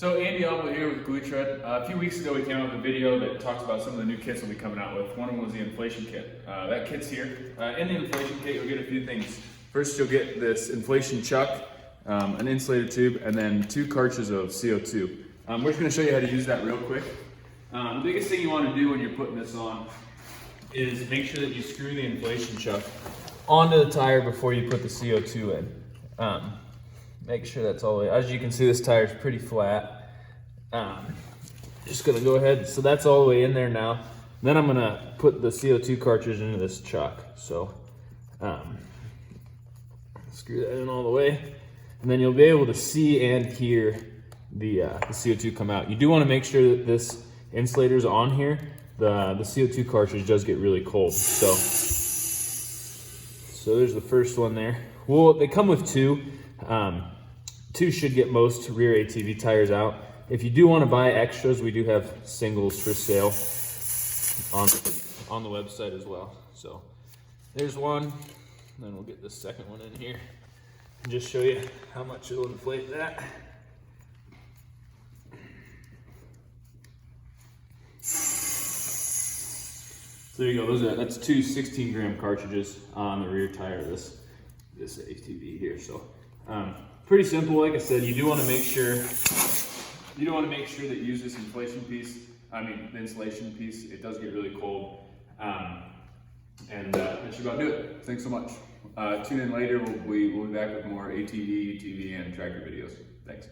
So Andy Alba here with GlueTread. A few weeks ago we came out with a video that talks about some of the new kits we'll be coming out with. One of them was the inflation kit. That kit's here. In the inflation kit you'll get a few things. First you'll get this inflation chuck, an insulated tube, and then 2 cartridges of CO2. We're just going to show you how to use that real quick. The biggest thing you want to do when you're putting this on is make sure that you screw the inflation chuck onto the tire before you put the CO2 in. Make sure that's all the way. As you can see, this tire is pretty flat. Just gonna go ahead, so that's all the way in there now. Then I'm gonna put the CO2 cartridge into this chuck. So screw that in all the way, and then you'll be able to see and hear the CO2 come out. You do want to make sure that this insulator is on here. The CO2 cartridge does get really cold. So there's the first one there. Well, they come with 2. 2 should get most rear ATV tires out. If you do want to buy extras, we do have singles for sale on the website as well. So there's one, then we'll get the second one in here and just show you how much it'll inflate that. So there you go. That's 2 16-gram cartridges on the rear tire of this ATV here. So pretty simple. Like I said, you do want to make sure that you use this inflation piece. The insulation piece. It does get really cold, and that should about do it. Thanks so much. Tune in later. We'll be back with more ATV, UTV, and tractor videos. Thanks.